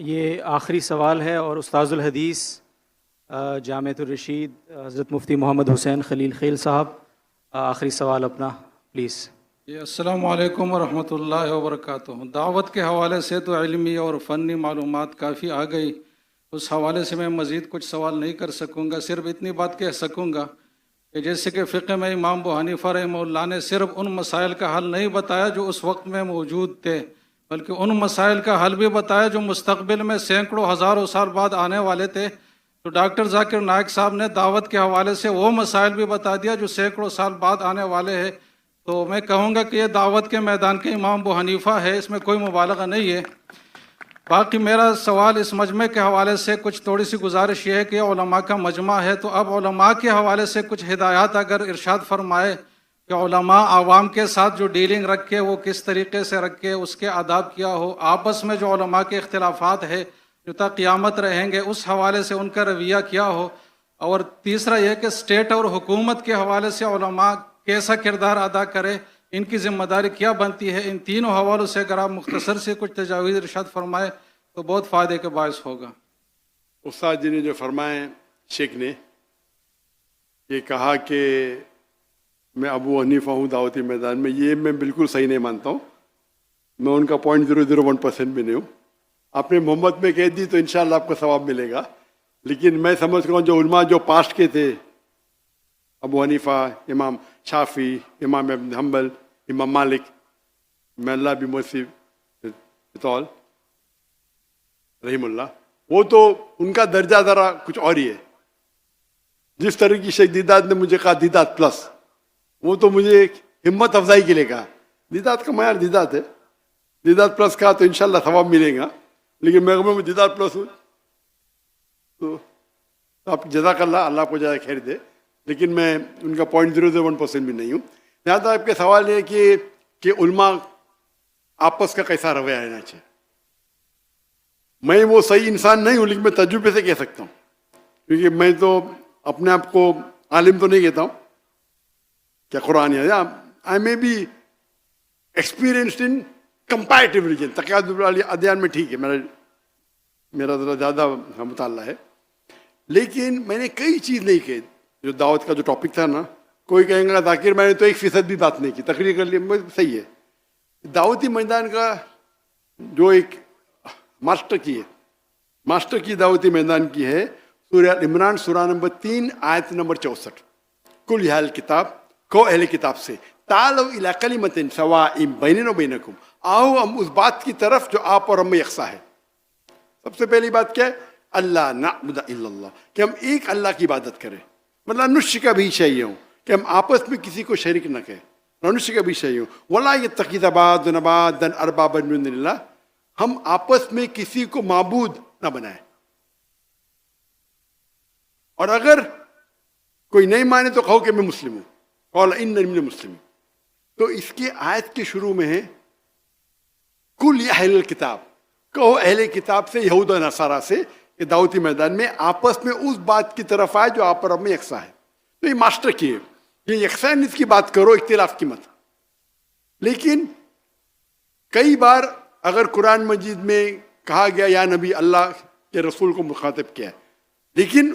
یہ آخری سوال ہے اور استاذ الحدیث جامعۃ الرشید حضرت مفتی محمد حسین خلیل خیل صاحب آخری سوال اپنا پلیز. جی السلام علیکم ورحمۃ اللہ وبرکاتہ. دعوت کے حوالے سے تو علمی اور فنی معلومات کافی آ گئی، اس حوالے سے میں مزید کچھ سوال نہیں کر سکوں گا. صرف اتنی بات کہہ سکوں گا کہ جیسے کہ فقہ میں امام ابو حنیفہ رحمہ اللہ نے صرف ان مسائل کا حل نہیں بتایا جو اس وقت میں موجود تھے، بلکہ ان مسائل کا حل بھی بتایا جو مستقبل میں سینکڑوں ہزاروں سال بعد آنے والے تھے. تو ڈاکٹر ذاکر نائک صاحب نے دعوت کے حوالے سے وہ مسائل بھی بتا دیا جو سینکڑوں سال بعد آنے والے ہیں. تو میں کہوں گا کہ یہ دعوت کے میدان کے امام ابو حنیفہ ہے، اس میں کوئی مبالغہ نہیں ہے. باقی میرا سوال اس مجمع کے حوالے سے کچھ تھوڑی سی گزارش یہ ہے کہ علماء کا مجمع ہے، تو اب علماء کے حوالے سے کچھ ہدایات اگر ارشاد فرمائے کہ علماء عوام کے ساتھ جو ڈیلنگ رکھے وہ کس طریقے سے رکھے، اس کے آداب کیا ہو، آپس میں جو علماء کے اختلافات ہے جو تا قیامت رہیں گے اس حوالے سے ان کا رویہ کیا ہو. اور تیسرا یہ کہ اسٹیٹ اور حکومت کے حوالے سے علماء کیسا کردار ادا کرے، ان کی ذمہ داری کیا بنتی ہے. ان تینوں حوالوں سے اگر آپ مختصر سے کچھ تجاویز ارشاد فرمائے تو بہت فائدے کے باعث ہوگا. استاد جی نے جو فرمائے، شیخ نے یہ کہا کہ میں ابو حنیفہ ہوں دعوتی میدان میں، یہ میں بالکل صحیح نہیں مانتا ہوں. میں ان کا 0.001% بھی نہیں ہوں. آپ نے محمد میں کہہ دی تو انشاءاللہ آپ کو ثواب ملے گا، لیکن میں سمجھ رہا ہوں جو علماء جو پاسٹ کے تھے، ابو حنیفہ، امام شافعی، امام ابن حنبل، امام مالک، میں اللہ بھی موسی بطول رحم اللہ، وہ تو ان کا درجہ ذرا کچھ اور ہی ہے. جس طرح کی شیخ دیدات نے مجھے کہا دیدات پلس، وہ تو مجھے ایک ہمت افزائی کے لیے کہا. دیدات کا معیار دیدات ہے، دیدات پلس کہا تو انشاءاللہ ثواب ملے گا، لیکن میں دیدات پلس ہوں تو آپ جزاک اللہ، اللہ آپ کو زیادہ خیر دے، لیکن میں ان کا 0.001% بھی نہیں ہوں. لہٰذا آپ کے سوال یہ کہ علماء آپس کا کیسا رویہ رہنا چاہیے. میں وہ صحیح انسان نہیں ہوں، لیکن میں تجربے سے کہہ سکتا ہوں، کیونکہ میں تو اپنے آپ کو عالم تو نہیں کہتا ہوں کیا قرآن ہے. I may be experienced in comparative religion, تقاضب والی ادیان میں ٹھیک ہے، میرا ذرا زیادہ مطالعہ ہے، لیکن میں نے کئی چیز نہیں کہی. جو دعوت کا جو ٹاپک تھا نا، کوئی کہیں گا ذاکر میں نے تو 1% بھی بات نہیں کی، تقریر کر لی، صحیح ہے. دعوتی میدان کا جو ایک ماسٹر کی دعوتی میدان کی ہے سورہ عمران سورہ نمبر 3 آیت نمبر 64. کل یا اہل کتاب، کو اہل کتاب سے تعالوا الی کلمۃ سواء بیننا و بینکم، آؤ ہم اس بات کی طرف جو آپ اور ہم میں یکساں ہے. سب سے پہلی بات کیا ہے؟ اللہ نعبد الا اللہ، کہ ہم ایک اللہ کی عبادت کریں. مطلب نشرک بھی شیئا، کہ ہم آپس میں کسی کو شریک نہ کریں. نشرک بھی شیئا ولا یتخذ بعضنا بعضا اربابا من دون اللہ، ہم آپس میں کسی کو معبود نہ بنائیں. اور اگر کوئی نہیں مانے تو کہو کہ میں مسلم ہوں، قال انی من المسلمین. تو اس کی آیت کے شروع میں ہے کل یا اہل الکتاب، کہو اہل کتاب سے، یہود و نصارہ سے، کہ دعوتی میدان میں آپس میں اس بات کی طرف آئے جو آپ اور ہم میں یکساں ہے. تو یہ ماسٹر کی ہے، یہ یکسانیت کی بات کرو، اختلاف کی مت. لیکن کئی بار اگر قرآن مجید میں کہا گیا یا نبی، اللہ کے رسول کو مخاطب کیا ہے، لیکن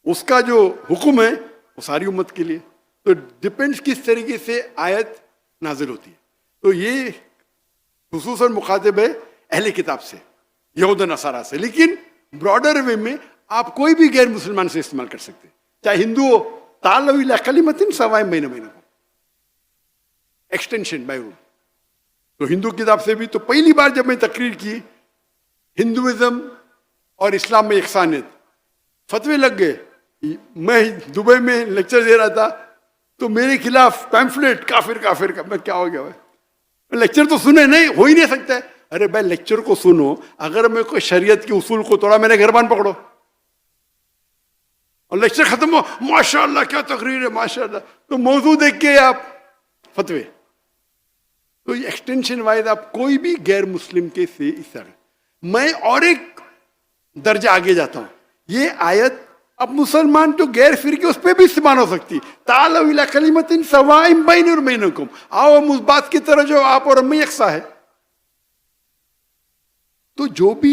اس کا جو حکم ہے وہ ساری امت کے لیے. تو ڈپینڈس کس طریقے سے آیت نازل ہوتی ہے. تو یہ خصوصاً مخاطب ہے اہل کتاب سے، یہود و نصارہ سے، لیکن براڈر وے میں آپ کوئی بھی غیر مسلمان سے استعمال کر سکتے، چاہے ہندو ہو. تعالوا الی کلمۃ سواء بیننا و بینکم، ایکسٹینشن بائی رول. تو ہندو کتاب سے بھی تو پہلی بار جب میں تقریر کی ہندوازم اور اسلام میں یکسانیت، فتوے لگ گئے. میں دبئی میں لیکچر دے رہا تھا تو میرے خلاف پیمفلیٹ کافر کافر کا. میں کیا ہو گیا بھائی، لیکچر تو سنے نہیں، ہو ہی نہیں سکتا ہے. ارے بھائی لیکچر کو سنو، اگر میں کوئی شریعت کے اصول کو توڑا میں نے گربان پکڑو. اور لیکچر ختم ہو، ماشاء اللہ کیا تقریر ہے، ماشاء اللہ، تو موضوع دیکھ کے آپ فتوے. تو یہ ایکسٹینشن وائز آپ کوئی بھی غیر مسلم کے سے اس طرح. میں اور ایک درجہ آگے جاتا ہوں، یہ آیت اب مسلمان جو غیر فرقے اس پہ بھی استعمال ہو سکتی. تعالوا الی کلمۃ سواء بیننا و بینکم، آؤ ہم اس بات کی طرح جو آپ اور ہم میں یکساں ہے. تو جو بھی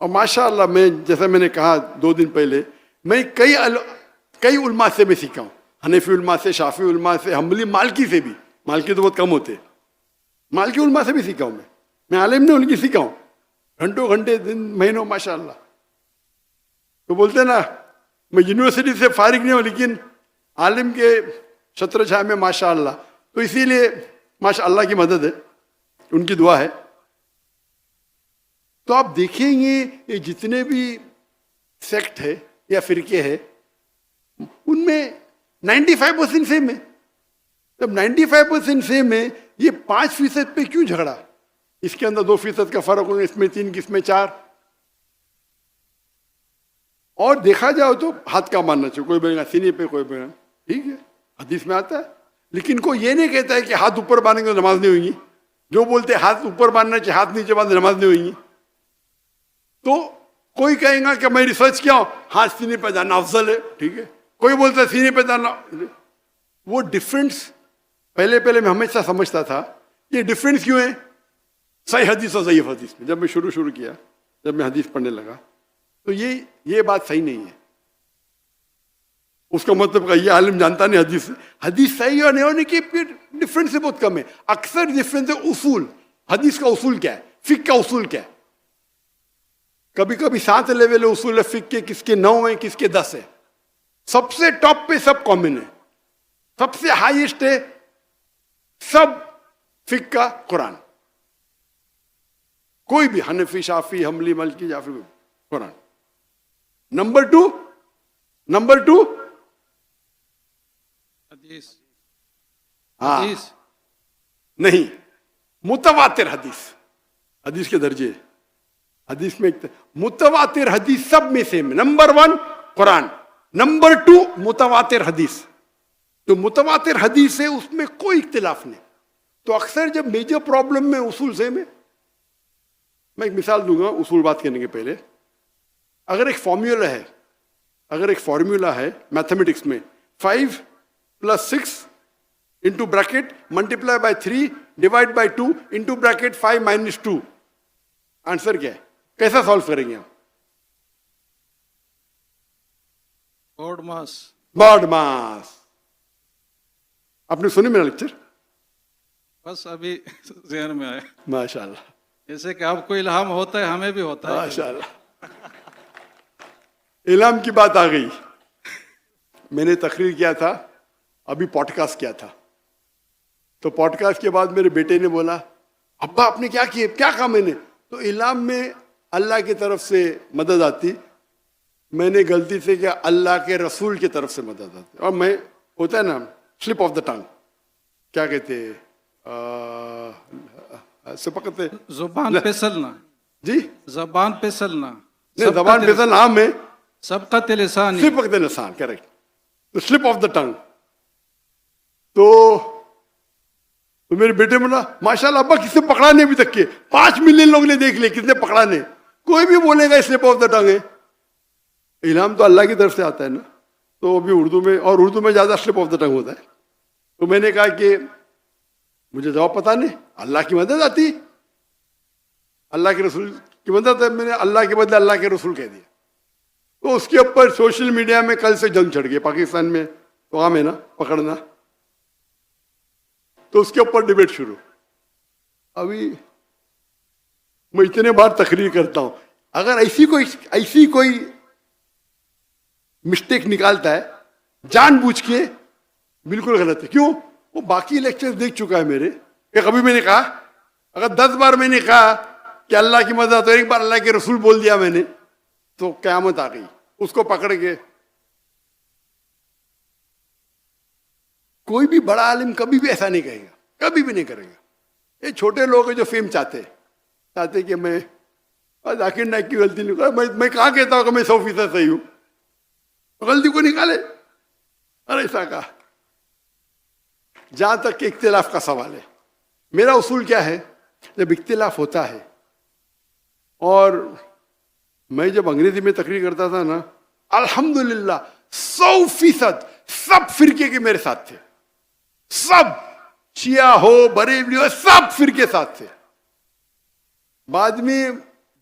اور ماشاء اللہ میں جیسا میں نے کہا 2 دن پہلے میں کئی علماء سے میں سیکھا ہوں, حنفی علماء سے, شافعی علماء سے, حنبلی, مالکی سے بھی. مالکی تو بہت کم ہوتے, مالکی علماء سے بھی سیکھا ہوں میں عالم نے ان کی سیکھا ہوں گھنٹوں گھنٹے دن مہینوں ماشاء اللہ. تو بولتے ہیں نا میں یونیورسٹی سے فارغ نہیں ہوں لیکن عالم کے چھتر چھایا میں ماشاء اللہ. تو اسی لیے ماشاء اللہ کی مدد ہے, ان کی دعا ہے. تو آپ دیکھیں گے یہ جتنے بھی سیکٹ ہے یا فرقے ہیں ان میں 95% سیم ہے. جب 95% سیم ہے یہ 5% پہ کیوں جھگڑا؟ اس کے اندر 2% کا فرق ہوگا, اس میں 3, اس میں 4. اور دیکھا جاؤ تو ہاتھ کا ماننا چاہیے, کوئی بولے گا سینے پہ, کوئی بولے گا ٹھیک ہے حدیث میں آتا ہے, لیکن کوئی یہ نہیں کہتا ہے کہ ہاتھ اوپر باندھیں گے تو نماز نہیں ہوئیں گی. جو بولتے ہیں ہاتھ اوپر باندھنا چاہیے, ہاتھ نیچے باندھے نماز نہیں ہوئیں گی. تو کوئی کہیں گا کہ میں ریسرچ کیا ہوں, ہاتھ سینے پہ جانا افضل ہے, ٹھیک ہے. کوئی بولتا ہے سینے پہ جانا. وہ ڈفرینس پہلے میں ہمیشہ سمجھتا تھا یہ ڈفرینس کیوں ہے صحیح حدیث اور ضعیف حدیث میں. جب میں شروع کیا, جب میں حدیث پڑھنے لگا تو یہ بات صحیح نہیں ہے. اس کا مطلب کہ یہ عالم جانتا نہیں حدیث صحیح اور نہیں ہونے کی ڈفرینس سے بہت کم ہے. اکثر ڈفرینس ہے اصول. حدیث کا اصول کیا ہے, فقہ کا اصول کیا ہے. کبھی کبھی 7 لیول اصول ہے فقہ کے, کس کے 9 ہیں, کس کے 10 ہیں. سب سے ٹاپ پہ سب کامن ہے, سب سے ہائیسٹ ہے سب فقہ کا قرآن. کوئی بھی حنفی, شافی, حنبلی, مالکی, جعفری, قرآن. نمبر 2 حدیث. ہاں نہیں, متواتر حدیث کے درجے. حدیث میں متواتر حدیث سب میں سیم. نمبر 1 قرآن, نمبر 2 متواتر حدیث. تو متواتر حدیث ہے اس میں کوئی اختلاف نہیں. تو اکثر جب میجر پرابلم میں اصول سیم ہے. میں ایک مثال دوں گا اصول بات کرنے کے پہلے. اگر ایک فارمولا ہے میتھمیٹکس میں 5 + 6 into bracket multiply by 3 divide by 2 into bracket 5 - 2, answer کیا ہے؟ کیسا سالو کریں گے ہم؟ بارڈ ماس. آپ نے سنی میرا لیکچر؟ بس ابھی ذہن میں آیا. ماشاء اللہ, جیسے کہ آپ کو الہام ہوتا ہے ہمیں بھی ہوتا ہے. ماشاء اللہ, الہام کی بات آ گئی. میں نے تقریر کیا تھا, ابھی پوڈ کاسٹ کیا تھا. تو پوڈ کاسٹ کے بعد میرے بیٹے نے بولا ابا آپ نے کیا کیا, کیا کہا میں نے؟ تو الہام میں اللہ کی طرف سے مدد آتی, میں نے غلطی سے کیا اللہ کے رسول کی طرف سے مدد آتی. اور میں ہوتا ہے نا سلپ آف دا ٹنگ, کیا کہتے سپکتے, زبان پھسلنا. جی زبان پھسلنا. نہیں, زبان پھسلنا عام ہے, سبقت لسان. سبقت لسان, کریکٹ. تو سلپ آف دا ٹنگ. تو میرے بیٹے بولا ماشاء اللہ ابا کس نے پکڑا نہیں ابھی تک کے, 5 ملین لوگ نے دیکھ لے, کس نے پکڑا نہیں. کوئی بھی بولے گا سلپ آف دا ٹنگ ہے. الہام تو اللہ کی طرف سے آتا ہے نا. تو ابھی اردو میں زیادہ سلپ آف دا ٹنگ ہوتا ہے. تو میں نے کہا کہ مجھے جواب پتا نہیں, اللہ کی مدد آتی, اللہ کے رسول کی مدد ہے. میں نے اللہ کے بدلے اللہ کے رسول کہہ دیا. تو اس کے اوپر سوشل میڈیا میں کل سے جنگ چھڑ گئی. پاکستان میں تو عام ہے نا پکڑنا. تو اس کے اوپر ڈیبیٹ شروع. ابھی میں اتنے بار تقریر کرتا ہوں, اگر ایسی کوئی مسٹیک نکالتا ہے جان بوجھ کے, بالکل غلط ہے. کیوں؟ وہ باقی لیکچر دیکھ چکا ہے میرے. کہ کبھی میں نے کہا, اگر 10 بار میں نے کہا کہ اللہ کی مدد, تو ایک بار اللہ کے رسول بول دیا میں نے, تو قیامت آ گئی. اس کو پکڑ کے کوئی بھی بڑا عالم کبھی بھی ایسا نہیں کہے گا, کبھی بھی نہیں کرے گا. یہ چھوٹے لوگ ہیں جو فیم چاہتے کہ میں ذاکر نائک کی غلطی نہیں کرا. میں کہاں کہتا ہوں کہ میں 100% صحیح ہوں, غلطی کو نکالے. اور ایسا کہا. جہاں تک کہ اختلاف کا سوال ہے, میرا اصول کیا ہے, جب اختلاف ہوتا ہے, اور میں جب انگریزی میں تقریر کرتا تھا نا, الحمدللہ 100% سب فرقے کے میرے ساتھ تھے. سب, شیعہ ہو, بریلوی ہو, سب فرقے ساتھ تھے. بعد میں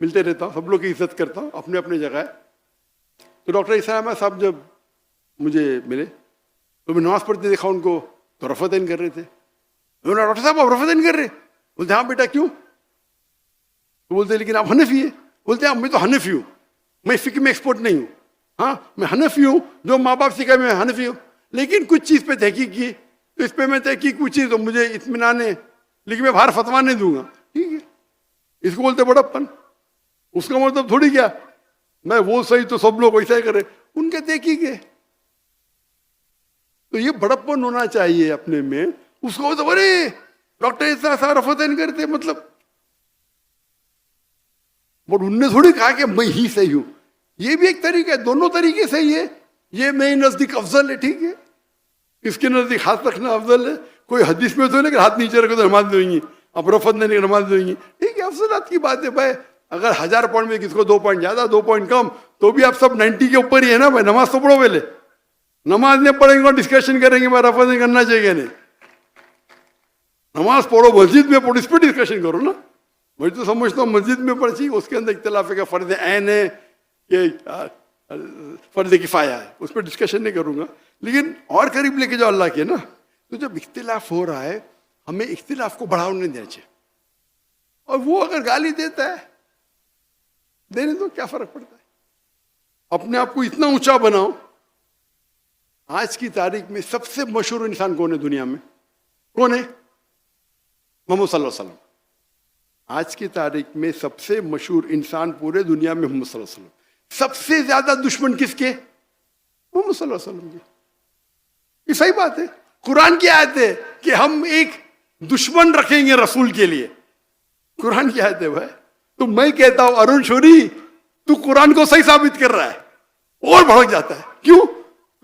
ملتے رہتا ہوں, سب لوگ کی عزت کرتا ہوں, اپنے اپنے جگہ ہے. تو ڈاکٹر عیسیٰ احمد صاحب جب مجھے ملے تو میں نماز پڑھتے دیکھا ان کو تو رفعتین کر رہے تھے. میں نے ڈاکٹر صاحب آپ رفعتین کر رہے؟ بولتے ہاں بیٹا کیوں؟ تو بولتے لیکن آپ حنفی ہیں. بولتے ہیں میں تو حنفی ہوں, میں فقہ میں ایکسپرٹ نہیں ہوں. ہاں میں حنفی ہوں, جو ماں باپ سکھائے میں حنفی ہوں, لیکن کچھ چیز پہ تحقیق کی تو اس پہ میں تحقیق پوچھی تو مجھے اطمینان ہے, لیکن میں باہر فتویٰ نہیں دوں گا. ٹھیک ہے, اس کو بولتے بڑپن. اس کا مطلب تھوڑی کیا میں وہ صحیح تو سب لوگ ویسا ہی کرے, ان کے تحقیق ہے. تو یہ بڑپن ہونا چاہیے اپنے میں. اس کو تو ارے ڈاکٹر ایسا رفعتین کرتے مطلب, بٹ انہوں نے تھوڑی کہا کہ میں ہی صحیح ہوں. یہ بھی ایک طریقہ ہے, دونوں طریقے صحیح ہے. یہ میرے نزدیک افضل ہے, ٹھیک ہے, اس کے نزدیک ہاتھ رکھنا افضل ہے. کوئی حدیث میں تو نہیں کہ ہاتھ نیچے رکھو تو نماز دیں گی, اب رفعت نہیں نماز دیں گی. ٹھیک ہے, افضلات کی بات ہے بھائی. اگر 1000 پوائنٹ میں کس کو 2 پوائنٹ زیادہ 2 پوائنٹ کم, تو بھی آپ سب 90 کے اوپر ہی ہے نا بھائی. نماز تو پڑھو پہلے, نماز نہیں پڑھیں گے اور ڈسکشن کریں گے بھائی رفعت نہیں کرنا چاہیے نہیں. نماز پڑھو, مسجد میں پڑھو, اس پہ ڈسکشن کرو نا. میں تو سمجھتا ہوں مسجد میں پڑھ چاہیے, اس کے اندر اختلاف ہے کہ فرض عین ہے کہ فرض کفایہ ہے, اس پہ ڈسکشن نہیں کروں گا. لیکن اور قریب لے کے جو اللہ کے نا, تو جب اختلاف ہو رہا ہے ہمیں اختلاف کو بڑھاوا نہیں دینا چاہیے. اور وہ اگر گالی دیتا ہے دینے تو کیا فرق پڑتا ہے. اپنے آپ کو اتنا اونچا بناؤ. آج کی تاریخ میں سب سے مشہور انسان کون ہے دنیا میں؟ کون ہے؟ محمد صلی اللہ علیہ وسلم. آج کی تاریخ میں سب سے مشہور انسان پورے دنیا میں محمد صلی اللہ علیہ وسلم. سب سے زیادہ دشمن کس کے؟ محمد صلی اللہ علیہ وسلم کے. یہ صحیح بات ہے. قرآن کی آیت ہے کہ ہم ایک دشمن رکھیں گے رسول کے لیے. قرآن کی آیت ہے بھائی. تو میں کہتا ہوں ارون شوری تو قرآن کو صحیح ثابت کر رہا ہے اور بھڑک جاتا ہے. کیوں؟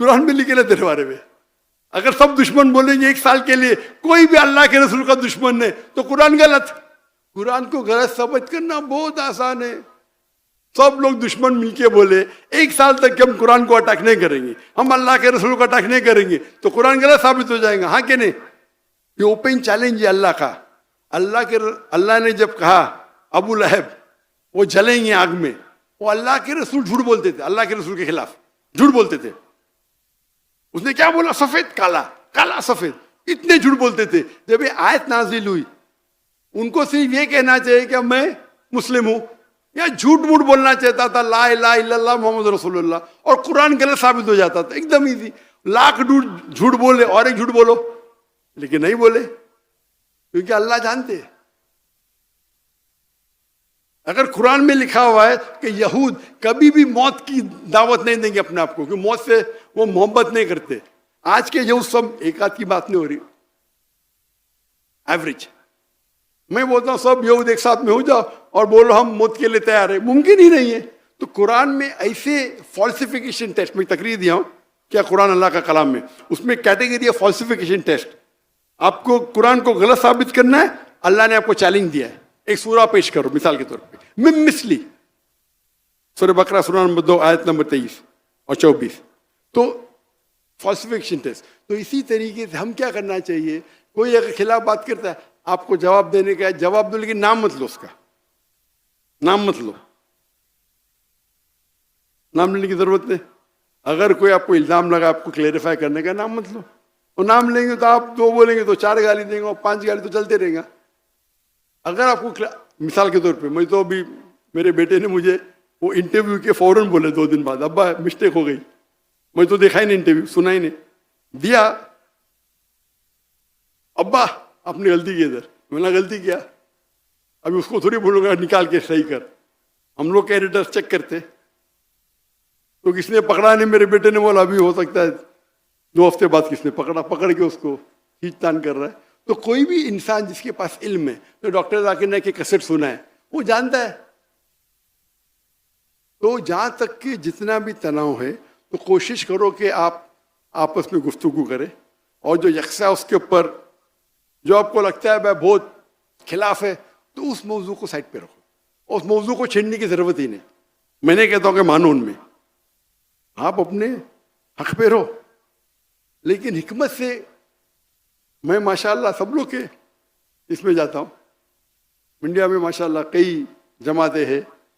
قرآن میں لکھے نا تیرے بارے میں. اگر سب دشمن بولیں گے 1 سال کے لیے, کوئی بھی اللہ کے رسول کا دشمن نہیں, تو قرآن غلط. قرآن کو غلط ثابت کرنا بہت آسان ہے. سب لوگ دشمن مل کے بولے 1 سال تک کہ ہم قرآن کو اٹیک نہیں کریں گے, ہم اللہ کے رسول کو اٹیک نہیں کریں گے, تو قرآن غلط ثابت ہو جائے گا. ہاں کہ نہیں؟ یہ اوپن چیلنج ہے اللہ کا. اللہ نے جب کہا ابو لہب وہ جلیں گے آگ میں, وہ اللہ کے رسول جھوٹ بولتے تھے, اللہ کے رسول کے خلاف جھوٹ بولتے تھے. اس نے کیا بولا؟ سفید کالا, کالا سفید, اتنے جھوٹ بولتے تھے. جب یہ آیت نازل ہوئی, ان کو صرف یہ کہنا چاہیے کہ میں مسلم ہوں, یا جھوٹ موٹ بولنا چاہتا تھا لا الہ الا اللہ محمد رسول اللہ, اور قرآن غلط ثابت ہو جاتا تھا. ایک دم ایزی. لاکھ جھوٹ بولے اور ایک جھوٹ بولو, لیکن نہیں بولے کیونکہ اللہ جانتے. اگر قرآن میں لکھا ہوا ہے کہ یہود کبھی بھی موت کی دعوت نہیں دیں گے اپنے آپ کو, کیونکہ موت سے وہ محبت نہیں کرتے. آج کے یہود سب, ایک آدھ کی بات نہیں ہو رہی, ایوریج. میں بولتا ہوں سب یہود ایک ساتھ میں ہو جاؤ اور بولو ہم موت کے لیے تیار ہیں, ممکن ہی نہیں ہے. تو قرآن میں ایسے فالسیفیکیشن ٹیسٹ, میں تقریر دیا ہوں کیا قرآن اللہ کا کلام میں, اس میں کیٹیگری ہے فالسیفیکیشن ٹیسٹ. آپ کو قرآن کو غلط ثابت کرنا ہے, اللہ نے آپ کو چیلنج دیا ہے. ایک سورہ پیش کرو مثال کے طور پہ, مثلی سورہ بقرہ سورہ نمبر 2 آیت نمبر 23 اور 24. تو فالسیفیکیشن ٹیسٹ. تو اسی طریقے سے ہم کیا کرنا چاہیے, کوئی اگر خلاف بات کرتا ہے آپ کو جواب دینے کا ہے, جواب دو, لیکن نام مت لو, اس کا نام مت لو, نام لینے کی ضرورت نہیں. اگر کوئی آپ کو الزام لگا آپ کو کلیریفائی کرنے کا, نام مت لو. اور نام لیں گے تو آپ 2 بولیں گے تو 4 گالی دیں گے, اور 5 گالی تو چلتے رہیں گا. اگر آپ کو مثال کے طور پہ, میں تو ابھی میرے بیٹے نے مجھے وہ انٹرویو کے فوراً بولے 2 دن بعد, ابا مسٹیک ہو گئی. میں تو دیکھا ہی نہیں انٹرویو, سنا ہی نہیں, دیا ابا آپ نے غلطی کی ادھر. میں نے غلطی کیا, ابھی اس کو تھوڑی بولوں گا نکال کے صحیح کر. ہم لوگ کینڈیڈیٹس چیک کرتے, تو کس نے پکڑا نہیں, میرے بیٹے نے بولا ابھی ہو سکتا ہے 2 ہفتے بعد کس نے پکڑا, پکڑ کے اس کو کھینچ تان کر رہا ہے. تو کوئی بھی انسان جس کے پاس علم ہے, تو ڈاکٹر ذاکر نے کہ کیسٹ سنا ہے, وہ جانتا ہے. تو جہاں تک کہ جتنا بھی تناؤ ہے تو کوشش کرو کہ آپ آپس میں گفتگو کریں, اور جو یکساں اس کے اوپر جو آپ کو لگتا ہے بھائی بہت خلاف ہے, تو اس موضوع کو سائڈ پہ رکھو. اس موضوع کو چھیڑنے کی ضرورت ہی نہیں. میں نہیں کہتا ہوں کہ مانو ان میں, آپ اپنے حق پہ رہو, لیکن حکمت سے. میں ماشاءاللہ سب لوگ کے اس میں جاتا ہوں. انڈیا میں ماشاءاللہ کئی جماعتیں ہیں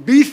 20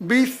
20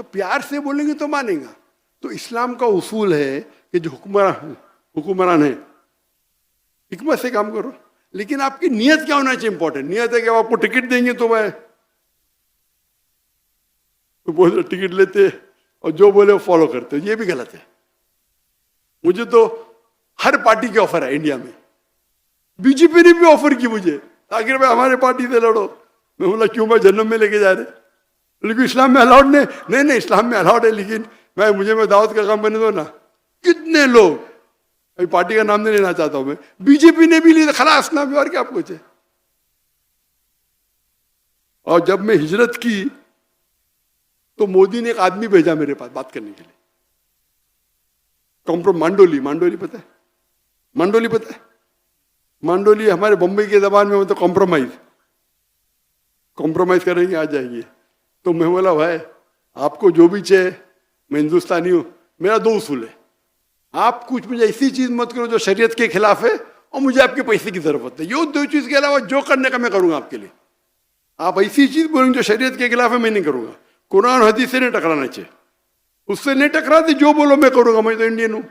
تو پیار سے بولیں گے تو مانیں گا. تو اسلام کا اصول ہے کہ جو حکمران ہے حکمت سے کام کرو, لیکن آپ کی نیت کیا ہونا چاہیے امپورٹنٹ. نیت ہے کہ آپ کو ٹکٹ دیں گے تو میں بولے ٹکٹ لیتے اور جو بولے وہ فالو کرتے, یہ بھی غلط ہے. مجھے تو ہر پارٹی کی آفر ہے انڈیا میں. بی جے پی نے بھی آفر کی مجھے, آخر میں ہمارے پارٹی سے لڑو. میں بولا کیوں, میں جنم میں لے کے جا رہے, لیکن اسلام میں الاؤڈ نہیں اسلام میں الاؤڈ ہے, لیکن میں دعوت کا کام کرنے دو نا. کتنے لوگ, پارٹی کا نام نہیں لینا چاہتا ہوں میں, بی جے پی نے بھی لی, خلاص نام اور کیا پوچھے. اور جب میں ہجرت کی تو مودی نے ایک آدمی بھیجا میرے پاس بات کرنے کے لیے. مانڈولی پتہ ہے, مانڈولی ہمارے بمبئی کی زبان میں مطلب کمپرومائز کریں گے, آ جائیں گے. تو میں بولا بھائی آپ کو جو بھی چاہے, میں ہندوستانی ہوں, میرا 2 اصول ہے. آپ کچھ مجھے ایسی چیز مت کرو جو شریعت کے خلاف ہے, اور مجھے آپ کے پیسے کی ضرورت ہے. یہ 2 چیز کے علاوہ جو کرنے کا میں کروں گا آپ کے لیے. آپ ایسی چیز بولیں جو شریعت کے خلاف ہے میں نہیں کروں گا. قرآن حدیث سے نہیں ٹکرانا چاہیے, اس سے نہیں ٹکراتے, جو بولو میں کروں گا. میں تو انڈین ہوں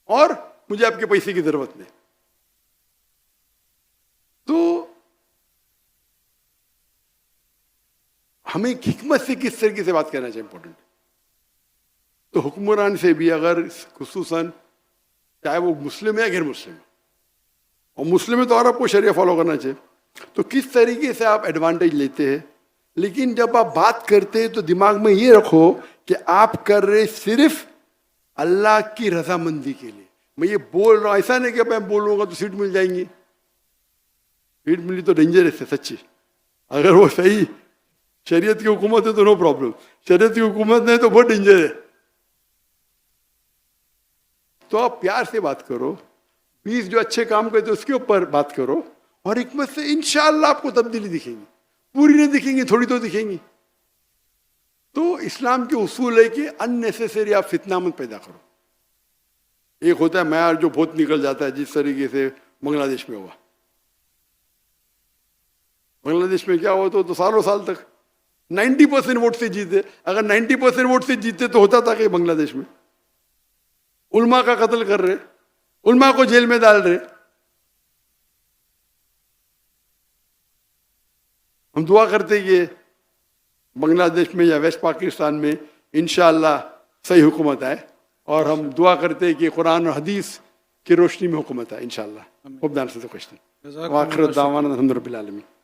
اور مجھے آپ کے پیسے کی ضرورت نہیں. تو ہمیں حکمت سے کس طریقے سے بات کرنا چاہیے امپورٹنٹ. تو حکمران سے بھی اگر خصوصاً چاہے وہ مسلم ہے یا غیر مسلم ہے, اور مسلم ہے تو اور آپ کو شریعہ فالو کرنا چاہیے, تو کس طریقے سے آپ ایڈوانٹیج لیتے ہیں. لیکن جب آپ بات کرتے ہیں تو دماغ میں یہ رکھو کہ آپ کر رہے صرف اللہ کی رضامندی کے لیے. میں یہ بول رہا ہوں, ایسا نہیں کہ میں بولوں گا تو سیٹ مل جائیں گی. سیٹ ملی تو ڈینجرس ہے سچی. اگر وہ صحیح شریعت کی حکومت ہے تو نو پرابلم, شریعت کی حکومت نہیں تو بہت ڈینجر ہے. تو آپ پیار سے بات کرو, 20 جو اچھے کام کرتے اس کے اوپر بات کرو, اور حکمت سے انشاءاللہ آپ کو تبدیلی دکھیں گی. پوری نہیں دکھیں گی, تھوڑی تو دکھیں گی. تو اسلام کے اصول ہے کہ ان نیسیسری آپ فتنہ مت پیدا کرو. ایک ہوتا ہے معیار جو بہت نکل جاتا ہے, جس طریقے سے بنگلہ دیش میں ہوا. بنگلہ دیش میں کیا ہوا تو سالوں سال تک 90% ووٹ سے جیتے. اگر 90% ووٹ سے جیتے تو ہوتا تھا کہ بنگلہ دیش میں علماء کا قتل کر رہے, علماء کو جیل میں ڈال رہے. ہم دعا کرتے کہ بنگلہ دیش میں یا ویسٹ پاکستان میں انشاءاللہ صحیح حکومت آئے, اور ہم دعا کرتے کہ قرآن اور حدیث کی روشنی میں حکومت آئے انشاءاللہ. خوب دان سے تو کچھ نہیں. وآخر دعوانا الحمد للہ رب العالمین.